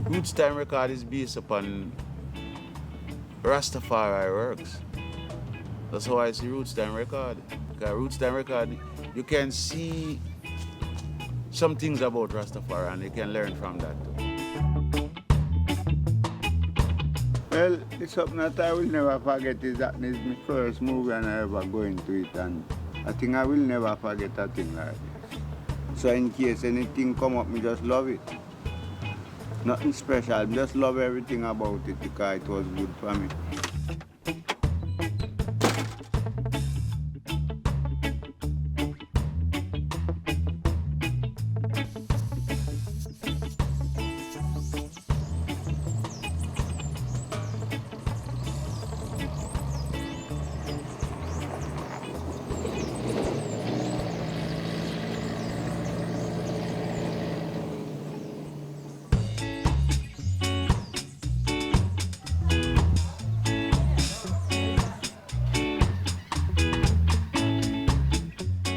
Roots Time record is based upon Rastafari works. That's how I see Roots Time record. Because Roots Time record, you can see some things about Rastafari and you can learn from that too. Well, it's something that I will never forget is that it's my first movie and I ever go into it, and I think I will never forget a thing like this. So in case anything come up, me just love it. Nothing special, I just love everything about it because it was good for me.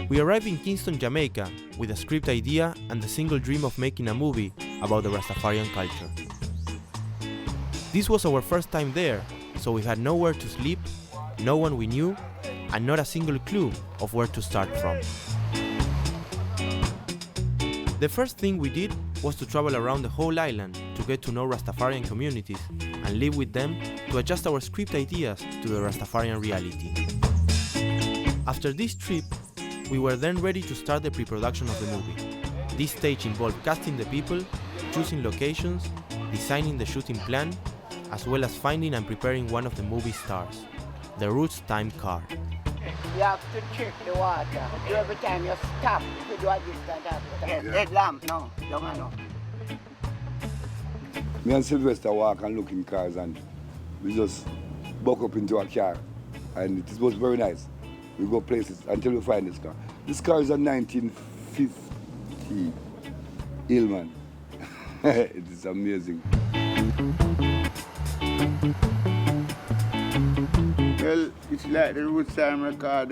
We arrived in Kingston, Jamaica, with a script idea and the single dream of making a movie about the Rastafarian culture. This was our first time there, so we had nowhere to sleep, no one we knew, and not a single clue of where to start from. The first thing we did was to travel around the whole island to get to know Rastafarian communities and live with them to adjust our script ideas to the Rastafarian reality. After this trip, we were then ready to start the pre-production of the movie. This stage involved casting the people, choosing locations, designing the shooting plan, as well as finding and preparing one of the movie stars, the Roots Time car. You have to check the water. Every time you stop, you do a this and that. Red lamp, no, don't know. Me and Sylvester walk and look in cars and we just buck up into a car and it was very nice. We go places until we find this car. This car is a 1950 Hillman. It is amazing. Well, it's like the Roots Time record, car,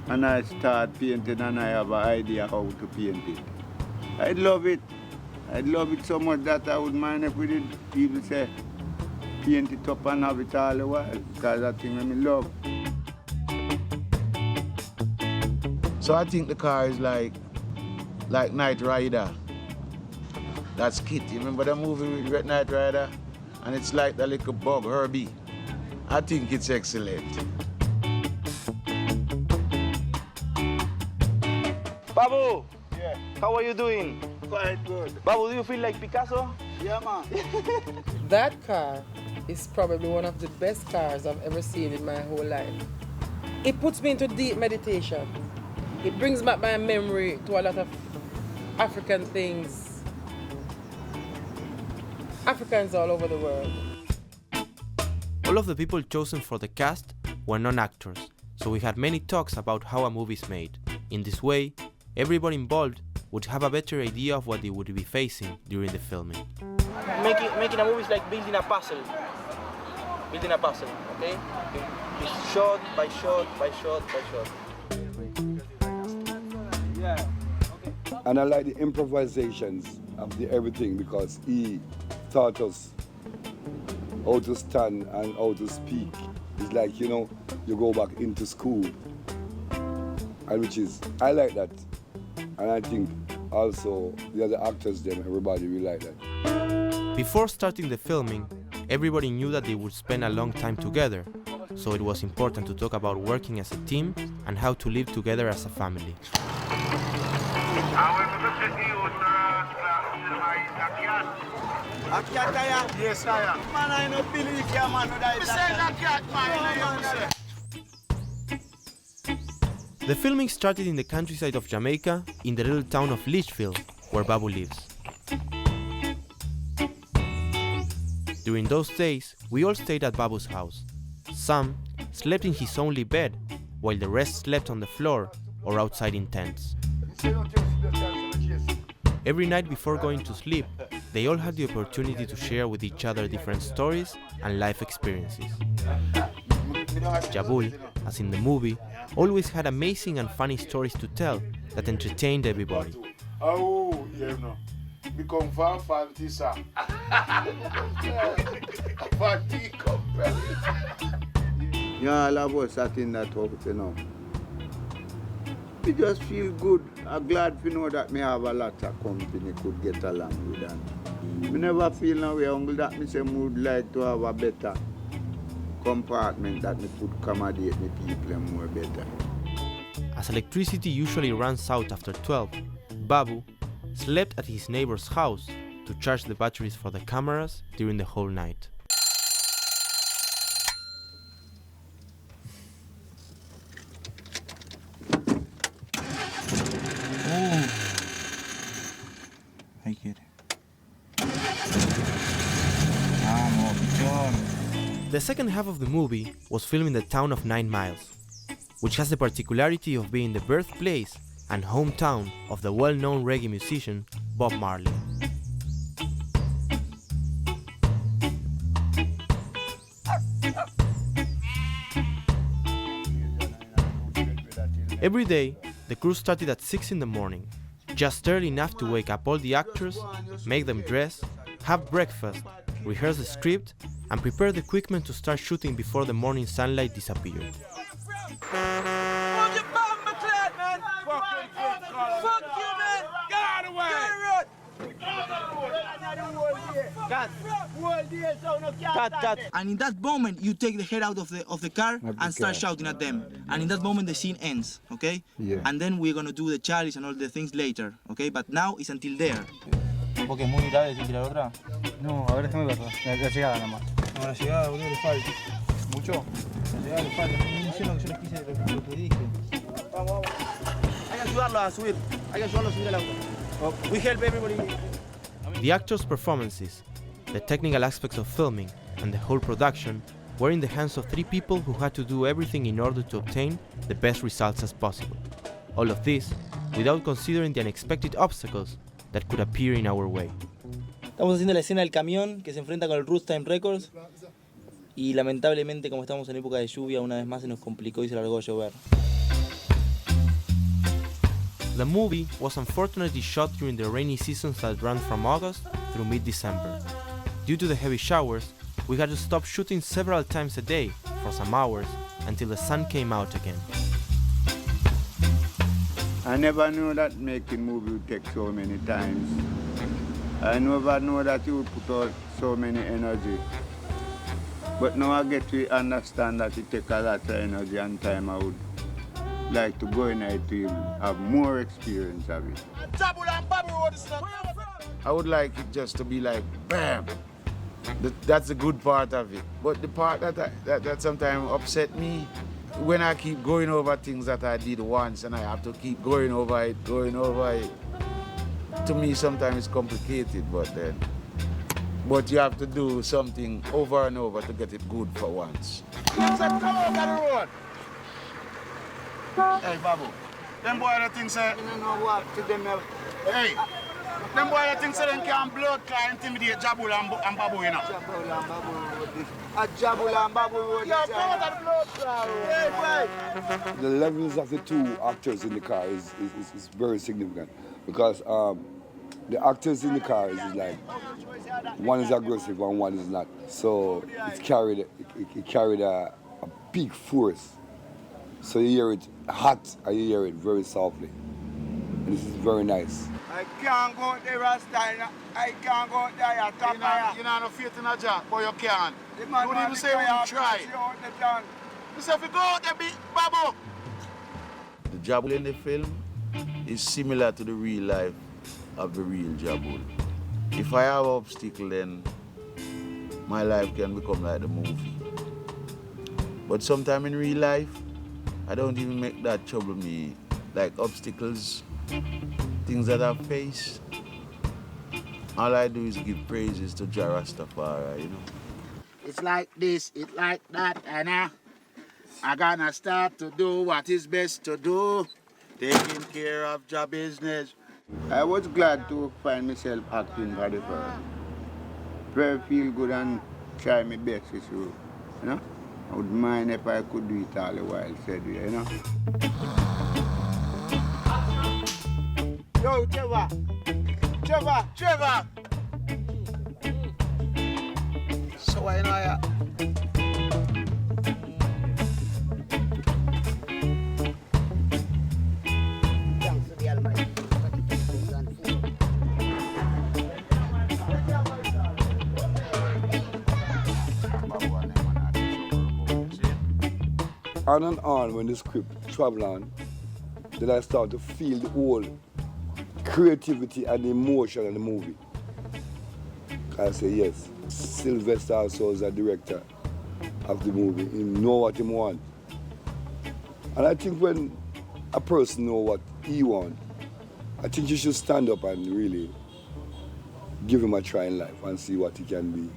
and I start painting and I have an idea how to paint it. I'd love it. I'd love it so much that I wouldn't mind if we did even say, paint it up and have it all the while, because that's the thing I love. So I think the car is like Knight Rider. That's Kit. You remember the movie with Knight Rider? And it's like the little bug, Herbie. I think it's excellent. Babu! Yeah, How are you doing? quite good. Babu, do you feel like Picasso? Yeah, man. That car is probably one of the best cars I've ever seen in my whole life. It puts me into deep meditation. It brings back my memory to a lot of African things. Africans all over the world. All of the people chosen for the cast were non-actors, so we had many talks about how a movie is made. In this way, everybody involved would have a better idea of what they would be facing during the filming. Making a movie is like building a puzzle. Building a puzzle, okay? It's shot by shot by shot by shot. Yeah. And I like the improvisations of the everything because he taught us how to stand and how to speak. It's like, you go back into school. And which is, I like that. And I think also the other actors then, everybody will like that. Before starting the filming, everybody knew that they would spend a long time together, so it was important to talk about working as a team and how to live together as a family. Yes, I am. Man, I don't believe you, man. The filming started in the countryside of Jamaica, in the little town of Litchfield, where Babu lives. During those days, we all stayed at Babu's house. Sam slept in his only bed, while the rest slept on the floor or outside in tents. Every night before going to sleep, they all had the opportunity to share with each other different stories and life experiences. Jabul, as in the movie, always had amazing and funny stories to tell that entertained everybody. Oh, yeah, no. Become fancy, sir. Fancy company. Yeah, all of us sat in that house, you know. We just feel good. I'm glad to know that me have a lot of company could get along with them. Me never feel no way uncle that me say me would like to have a better compartment that me could accommodate me people more better. As electricity usually runs out after 12, Babu slept at his neighbor's house to charge the batteries for the cameras during the whole night. Ahí quiere. The second half of the movie was filmed in the town of 9 Miles, which has the particularity of being the birthplace and hometown of the well-known reggae musician Bob Marley. Every day, the crew started at 6 in the morning, just early enough to wake up all the actors, make them dress, have breakfast, rehearse the script, and prepare the equipment to start shooting before the morning sunlight disappeared. And in that moment, you take the head out of the car and start shouting at them. And in that moment, the scene ends, okay? Yeah. And then we're gonna do the chalice and all the things later, okay? But now it's until there. Porque es muy grave, ¿sí tirar otra? No, a ver, déjame verla. La llegada nada más. No, la llegada, boludo, le falta. ¿Mucho? La llegada le falta. No hicieron lo que yo les quise, lo que dije. Vamos, vamos. Hay que ayudarlo a subir. Hay que ayudarlo a subir al auto. Oh, we help everybody. The actors' performances, the technical aspects of filming, and the whole production were in the hands of 3 people who had to do everything in order to obtain the best results as possible. All of this without considering the unexpected obstacles that could appear in our way. Estamos haciendo la escena del camión que se enfrenta con el Roots Time Records y lamentablemente como estamos en época de lluvia una vez más se nos complicó y se largó a llover. The movie was unfortunately shot during the rainy seasons that ran from August through mid-December. Due to the heavy showers, we had to stop shooting several times a day for some hours until the sun came out again. I never knew that making movie would take so many times. I never knew that you would put out so many energy. But now I get to understand that it takes a lot of energy and time. I would like to go in it to have more experience of it. I would like it just to be like, bam. That's the good part of it. But the part that sometimes upset me, when I keep going over things that I did once and I have to keep going over it. To me, sometimes it's complicated, but you have to do something over and over to get it good for once. Come over the road. Hey, Babu. Them boy that think say... I don't know what to them. Hey. Them boy that think say them can blood clot intimidate Jabul and Babu, you know. Jabul and Babu. Jabul and Babu. You're part of the blood clot. Hey, boy. The levels of the 2 actors in the car is very significant because the actors in the car is like one is aggressive and one is not. So it carried a big force. So you hear it hot and you hear it very softly. And this is very nice. I can't go there, Rasta. I can't go there. You know, no faith in a job, but you can. You don't even say when you try. You say if you go out there, big Babu. The Jabul in the film is similar to the real life of the real Jabul. If I have an obstacle, then my life can become like the movie. But sometimes in real life, I don't even make that trouble me. Like obstacles, things that I face, all I do is give praises to Jah Rastafari, you know. It's like this, it's like that, and I'm gonna start to do what is best to do. Taking care of your business, I was glad to find myself acting for the first. Very feel good and try my best with you, you know? I wouldn't mind if I could do it all the while, said we, you know? Yo, Trevor! So why not? Thanks to the Almighty for the blessings and food. On and on, when the script travel on, then I start to feel the whole creativity and the emotion of the movie. I say yes. Sylvester also is a director of the movie. He know what he want. And I think when a person know what he want, I think you should stand up and really give him a try in life and see what he can be.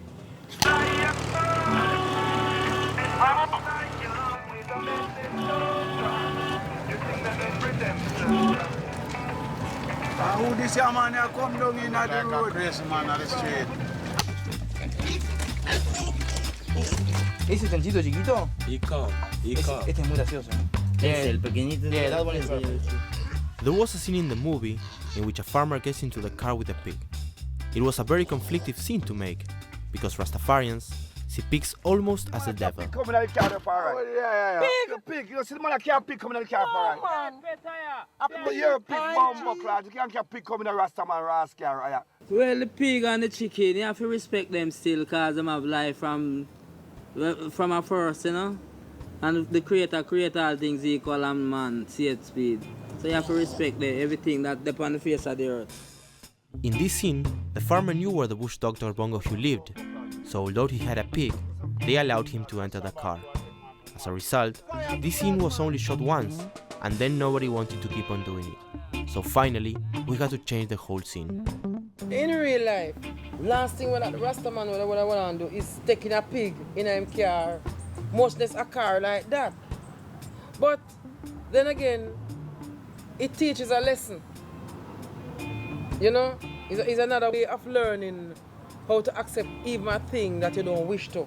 Who this young man here come down in at the road? Crazy man on the street. ¿Ese chanchito chiquito? Este es muy gracioso. El pequeñito. Yeah, that one is perfect. There was a scene in the movie in which a farmer gets into the car with a pig. It was a very conflictive scene to make, because Rastafarians see pigs almost as the devil. Coming out of the car, alright. Yeah. Pig, you know, see the man can't pick coming out of the car, alright. But you're a pig, bomb, clad. You can't pick coming out of Rasta man, rascal, alright. Well, the pig and the chicken, you have to respect them still, because they have life from a first, you know? And the creator create all things equal and man, see it speed. So you have to respect everything that depends on the face of the earth. In this scene, the farmer knew where the bush doctor Bongo Hugh lived, so although he had a pig, they allowed him to enter the car. As a result, this scene was only shot once, and then nobody wanted to keep on doing it. So finally, we had to change the whole scene. In real life, last thing when the Rasta man what I want to do is taking a pig in a car, much less a car like that. But then again, it teaches a lesson. You know, it's another way of learning how to accept even a thing that you don't wish to.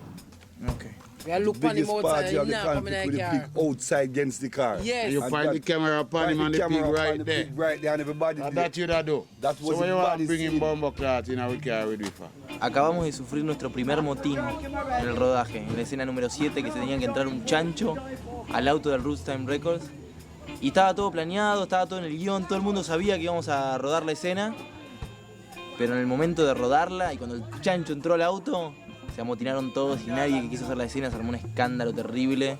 Okay. You look on him outside and not come in a the car. pig outside against the car. Yes. You find the camera upon him and the pig right there. Right there and everybody. And that you that do. That was so when you want to everybody's bring him scene. bomber cloth in our car with you for. Acabamos de sufrir nuestro primer motín en el rodaje, en la escena número 7, que se tenía que entrar un chancho al auto del Roots Time Records. Y estaba todo planeado, estaba todo en el guión, todo el mundo sabía que íbamos a rodar la escena. Pero en el momento de rodarla y cuando el chancho entró al auto, se amotinaron todos y nadie que quiso hacer la escena, se armó un escándalo terrible.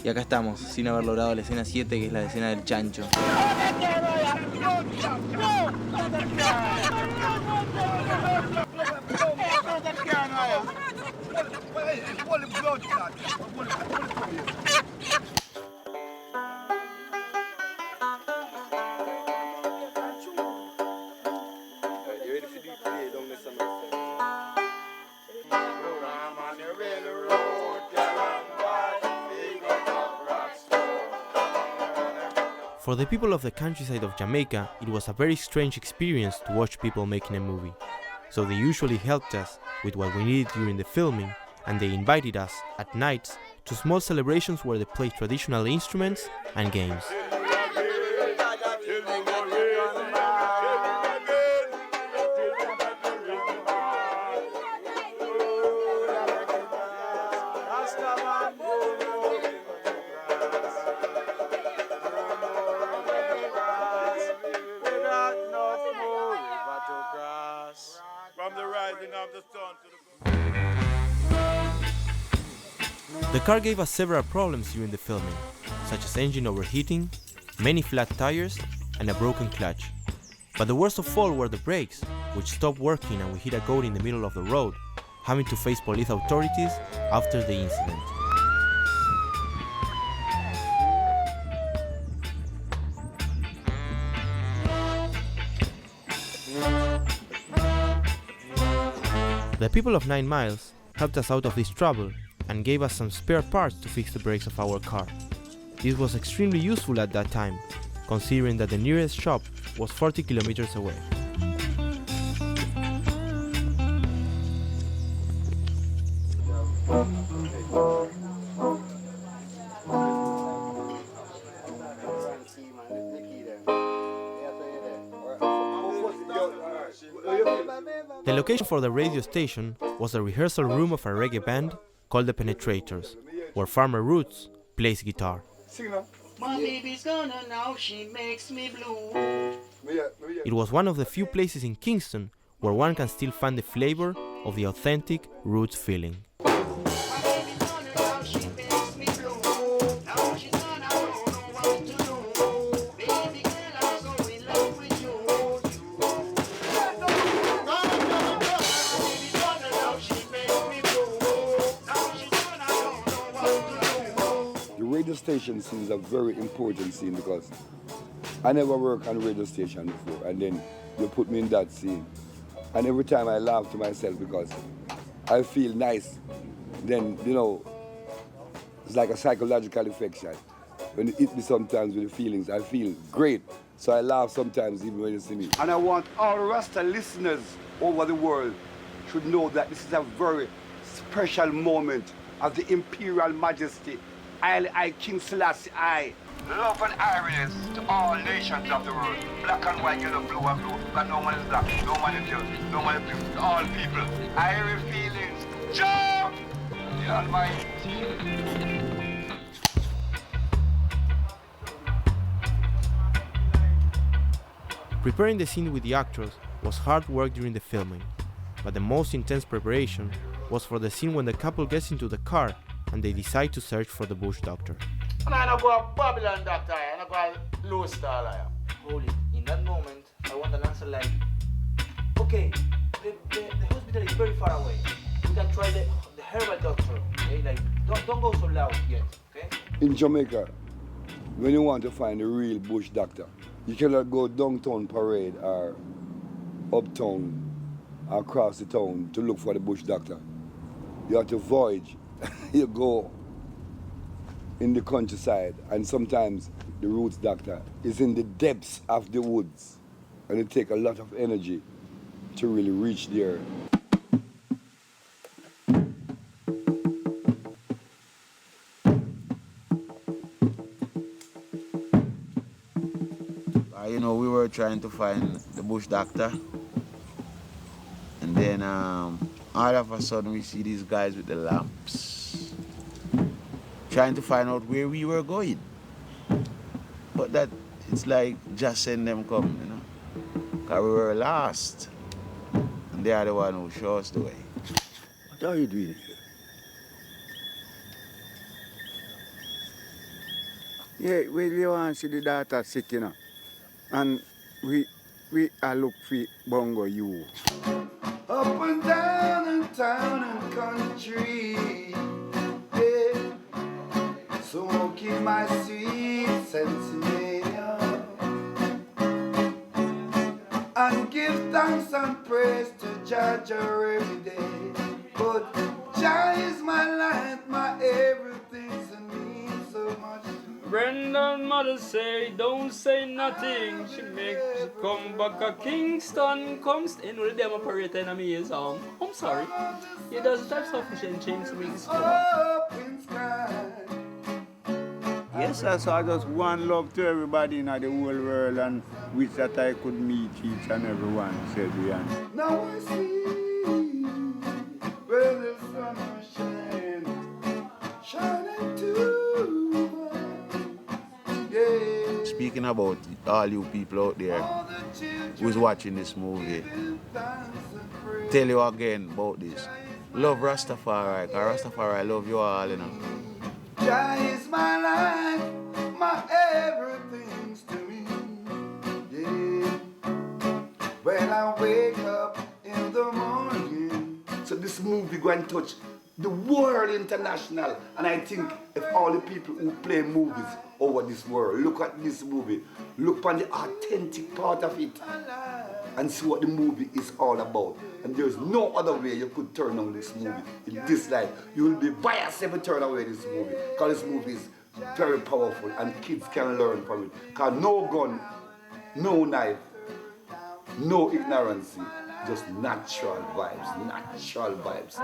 Y acá estamos, sin haber logrado la escena 7, que es la escena del chancho. For the people of the countryside of Jamaica, it was a very strange experience to watch people making a movie. So they usually helped us with what we needed during the filming, and they invited us, at nights, to small celebrations where they played traditional instruments and games. The car gave us several problems during the filming, such as engine overheating, many flat tires, and a broken clutch. But the worst of all were the brakes, which stopped working and we hit a goat in the middle of the road, having to face police authorities after the incident. The people of 9 Miles helped us out of this trouble and gave us some spare parts to fix the brakes of our car. This was extremely useful at that time, considering that the nearest shop was 40 kilometers away. The location for the radio station was the rehearsal room of a reggae band called the Penetrators, where Farmer Roots plays guitar. My baby's gonna know she makes me blue. It was one of the few places in Kingston where one can still find the flavor of the authentic Roots feeling. Radio station scene is a very important scene because I never worked on a radio station before, and then you put me in that scene. And every time I laugh to myself because I feel nice. Then, you know, it's like a psychological affection. When you hit me sometimes with the feelings, I feel great. So I laugh sometimes even when you see me. And I want all Rasta listeners over the world should know that this is a very special moment of the Imperial Majesty I King Selassie I. Love and ironies to all nations of the world. Black and white, yellow, blue and blue. But no one is black, no one is yellow, no one is blue. All people. Irie feelings. Jah! The Almighty. Preparing the scene with the actors was hard work during the filming, but the most intense preparation was for the scene when the couple gets into the car and they decide to search for the bush doctor. I don't go a Babylon doctor, I don't go a low star liar. Holy, in that moment, I want an answer like, okay, the hospital is very far away. We can try the herbal doctor, okay? Like, don't go so loud yet, okay? In Jamaica, when you want to find a real bush doctor, you cannot go downtown parade or uptown or across the town to look for the bush doctor. You have to voyage. You go in the countryside, and sometimes the roots doctor is in the depths of the woods, and it takes a lot of energy to really reach there. You know, we were trying to find the bush doctor, and then all of a sudden we see these guys with the lamps trying to find out where we were going. But that, it's like just send them come, you know, because we were lost, and they are the one who showed us the way. What are you doing? Yeah, well, you want to see the daughter sick, you know, and we look for bongo you. Up and down in town and country, yeah, smoking my sweet sensimania, and give thanks and praise to Jah every day. But Jah is my light, my everything to me so much. Brendan mother say, don't say nothing. She makes come back a Kingston, comes in with them operator in a me song. I'm sorry. He does type sufficient change to make this Yes, sir, so I just one love to everybody in the whole world and wish that I could meet each and every one, said we. Now I see where the sun was shining too. Speaking about all you people out there who's watching this movie, tell you again about this. Love Rastafari, because Rastafari love you all, you know. Jah is my life, my everything's to me, yeah. When I wake up in the morning. So this movie going to touch the world international, and I think if all the people who play movies over this world look at this movie, look on the authentic part of it, and see what the movie is all about. And there's no other way you could turn on this movie in this life. You will be biased if you turn away this movie, because this movie is very powerful and kids can learn from it. Because no gun, no knife, no ignorance, just natural vibes, natural vibes.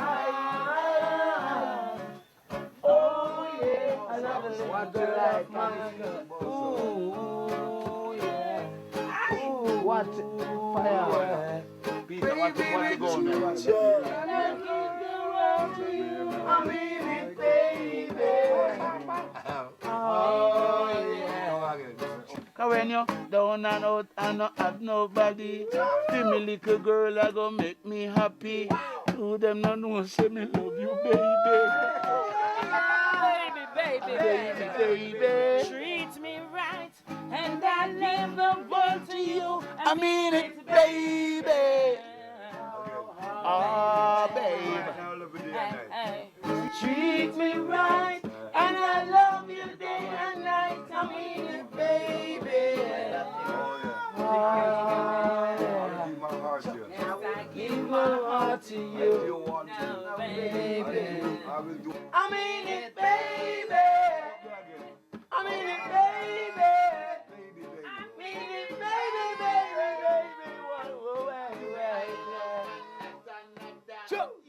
Oh yeah, another little girl like mine. Ooh yeah. Ooh, what fire. Peter, what you going there? I mean it, baby. Oh yeah. Cause when you down and out and not have nobody, feel me little girl I go make me happy. To them no know say me love you, baby. Baby. Treat me right, and I leave the world to you. I mean it, baby. Oh, baby. Treat me right, and I love you day and night. I mean it, baby. I give my heart to you, now, baby. I mean it, baby. I mean it, baby. I mean it, baby, baby, baby. Whoa, whoa, whoa, whoa, whoa.